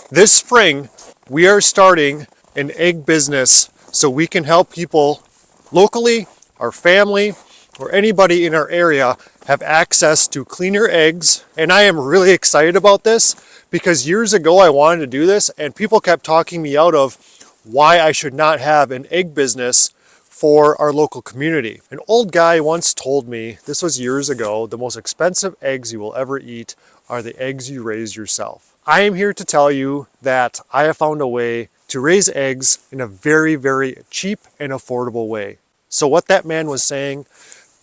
This spring, we are starting an egg business so we can help people locally, our family, or anybody in our area have access to cleaner eggs. And I am really excited about this because years ago I wanted to do this and people kept talking me out of why I should not have an egg business for our local community. An old guy once told me, this was years ago, the most expensive eggs you will ever eat are the eggs you raise yourself. I am here to tell you that I have found a way to raise eggs in a very, very cheap and affordable way. So what that man was saying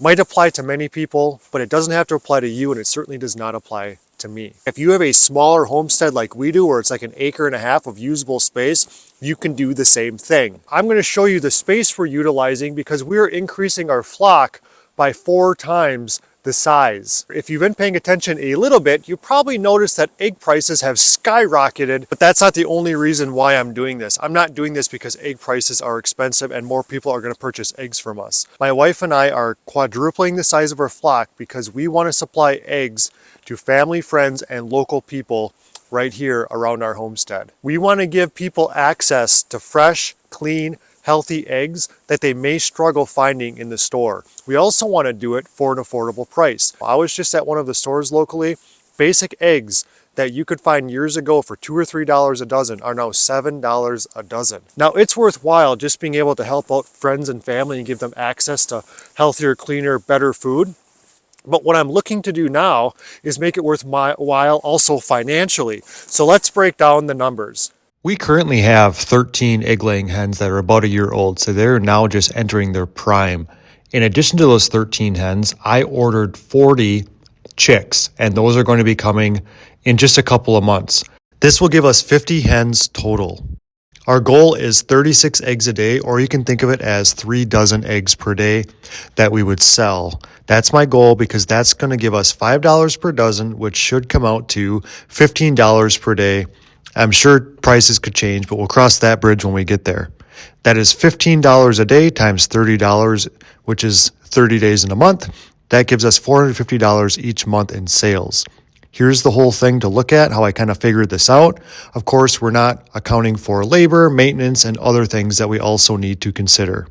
might apply to many people, but it doesn't have to apply to you, and it certainly does not apply to me. If you have a smaller homestead like we do, where it's like 1.5 acres of usable space, you can do the same thing. I'm going to show you the space we're utilizing because we're increasing our flock by 4 times the size. If you've been paying attention a little bit, you probably noticed that egg prices have skyrocketed, but that's not the only reason why I'm doing this. I'm not doing this because egg prices are expensive and more people are going to purchase eggs from us. My wife and I are quadrupling the size of our flock because we want to supply eggs to family, friends, and local people right here around our homestead. We want to give people access to fresh, clean, healthy eggs that they may struggle finding in the store. We also want to do it for an affordable price. I was just at one of the stores locally. Basic eggs that you could find years ago for $2 or $3 a dozen are now $7 a dozen. Now it's worthwhile just being able to help out friends and family and give them access to healthier, cleaner, better food. But what I'm looking to do now is make it worth my while also financially. So let's break down the numbers. We currently have 13 egg-laying hens that are about a year old, so they're now just entering their prime. In addition to those 13 hens, I ordered 40 chicks, and those are going to be coming in just a couple of months. This will give us 50 hens total. Our goal is 36 eggs a day, or you can think of it as 3 dozen eggs per day that we would sell. That's my goal because that's going to give us $5 per dozen, which should come out to $15 per day. I'm sure prices could change, but we'll cross that bridge when we get there. That is $15 a day times $30, which is 30 days in a month. That gives us $450 each month in sales. Here's the whole thing to look at, how I kind of figured this out. Of course, we're not accounting for labor, maintenance, and other things that we also need to consider.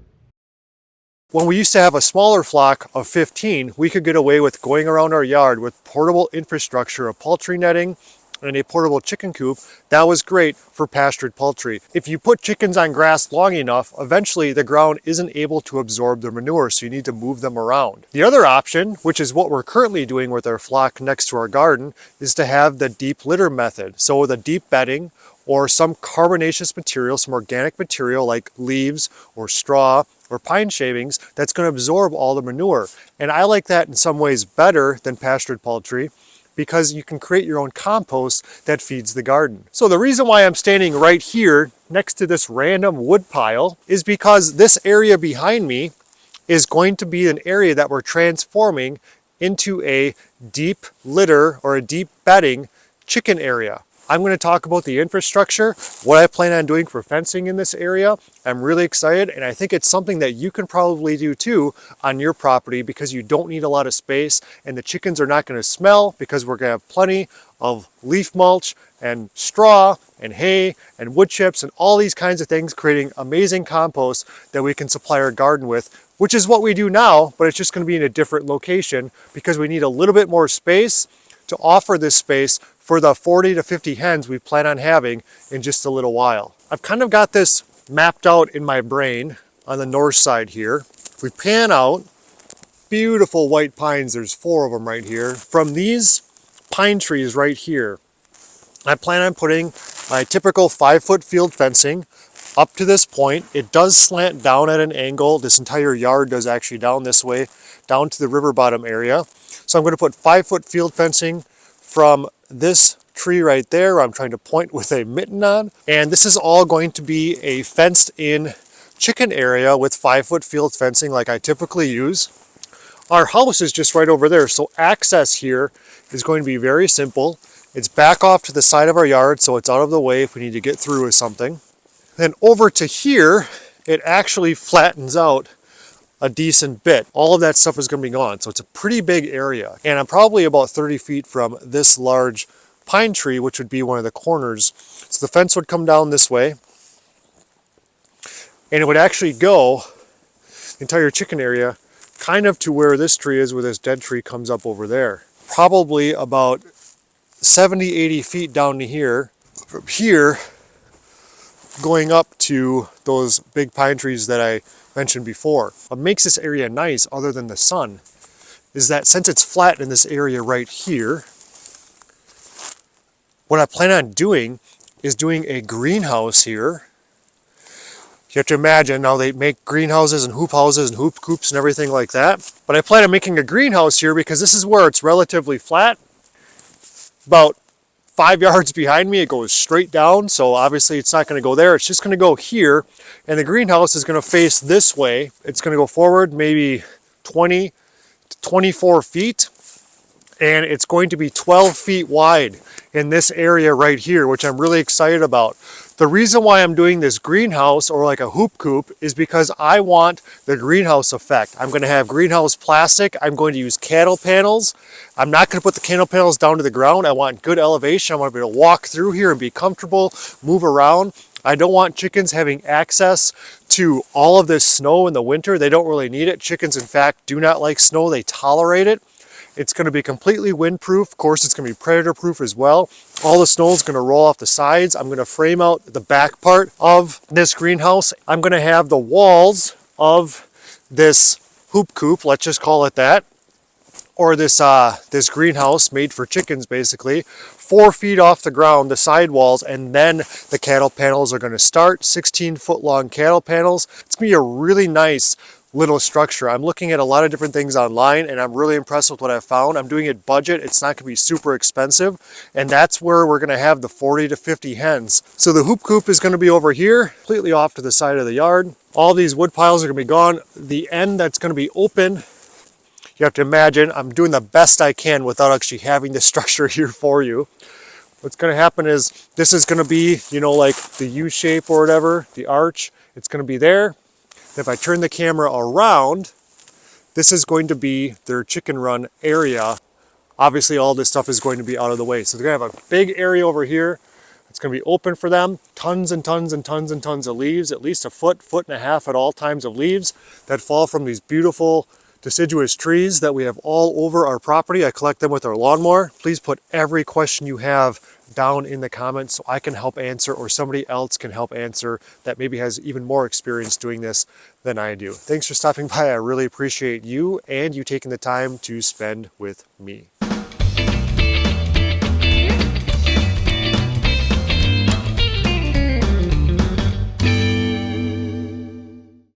When we used to have a smaller flock of 15, we could get away with going around our yard with portable infrastructure of poultry netting and a portable chicken coop. That was great for pastured poultry. If you put chickens on grass long enough, eventually the ground isn't able to absorb the manure, so you need to move them around. The other option, which is what we're currently doing with our flock next to our garden, is to have the deep litter method. So the deep bedding or some carbonaceous material, some organic material like leaves or straw or pine shavings that's going to absorb all the manure. And I like that in some ways better than pastured poultry, because you can create your own compost that feeds the garden. So the reason why I'm standing right here next to this random wood pile is because this area behind me is going to be an area that we're transforming into a deep litter or a deep bedding chicken area. I'm going to talk about the infrastructure, what I plan on doing for fencing in this area. I'm really excited, and I think it's something that you can probably do too on your property because you don't need a lot of space, and the chickens are not going to smell because we're going to have plenty of leaf mulch and straw and hay and wood chips and all these kinds of things, creating amazing compost that we can supply our garden with, which is what we do now, but it's just going to be in a different location because we need a little bit more space to offer this space for the 40 to 50 hens we plan on having in just a little while. I've kind of got this mapped out in my brain on the north side here. If we pan out, beautiful white pines, there's 4 of them right here. From these pine trees right here, I plan on putting my typical 5-foot field fencing up to this point. It does slant down at an angle. This entire yard does actually down this way, down to the river bottom area. So I'm going to put 5-foot field fencing from this tree right there, I'm trying to point with a mitten on. And this is all going to be a fenced in chicken area with 5-foot field fencing like I typically use. Our house is just right over there, so access here is going to be very simple. It's back off to the side of our yard, so it's out of the way if we need to get through with something. Then over to here, it actually flattens out a decent bit. All of that stuff is going to be gone, so it's a pretty big area. And I'm probably about 30 feet from this large pine tree, which would be one of the corners. So the fence would come down this way, and it would actually go the entire chicken area kind of to where this tree is, where this dead tree comes up over there. Probably about 70, 80 feet down to here. From here, going up to those big pine trees that I mentioned before. What makes this area nice, other than the sun, is that since it's flat in this area right here, what I plan on doing is doing a greenhouse here. You have to imagine, now they make greenhouses and hoop houses and hoop coops and everything like that. But I plan on making a greenhouse here because this is where it's relatively flat. About 5 yards behind me, it goes straight down. So obviously it's not going to go there. It's just going to go here. And the greenhouse is going to face this way. It's going to go forward maybe 20 to 24 feet. And it's going to be 12 feet wide in this area right here, which I'm really excited about. The reason why I'm doing this greenhouse, or like a hoop coop, is because I want the greenhouse effect. I'm going to have greenhouse plastic. I'm going to use cattle panels. I'm not going to put the cattle panels down to the ground. I want good elevation. I want to be able to walk through here and be comfortable, move around. I don't want chickens having access to all of this snow in the winter. They don't really need it. Chickens, in fact, do not like snow. They tolerate it. It's going to be completely windproof. Of course, it's going to be predator proof as well. All the snow is going to roll off the sides. I'm going to frame out the back part of this greenhouse. I'm going to have the walls of this hoop coop, let's just call it that, or this greenhouse made for chickens, basically, 4 feet off the ground, the side walls, and then the cattle panels are going to start. 16-foot long cattle panels. It's going to be a really nice little structure. I'm looking at a lot of different things online, and I'm really impressed with what I've found. I'm doing it budget. It's not going to be super expensive, and that's where we're going to have the 40 to 50 hens. So the hoop coop is going to be over here, completely off to the side of the yard. All these wood piles are going to be gone. The end that's going to be open, you have to imagine, I'm doing the best I can without actually having the structure here for you. What's going to happen is this is going to be, you know, like the U shape or whatever, the arch. It's going to be there. If I turn the camera around, this is going to be their chicken run area. Obviously, all this stuff is going to be out of the way. So they're going to have a big area over here. It's going to be open for them. Tons and tons and tons and tons of leaves, at least a foot, foot and a half at all times of leaves that fall from these beautiful deciduous trees that we have all over our property. I collect them with our lawnmower. Please put every question you have down in the comments so I can help answer, or somebody else can help answer that maybe has even more experience doing this than I do. Thanks for stopping by. I really appreciate you and you taking the time to spend with me.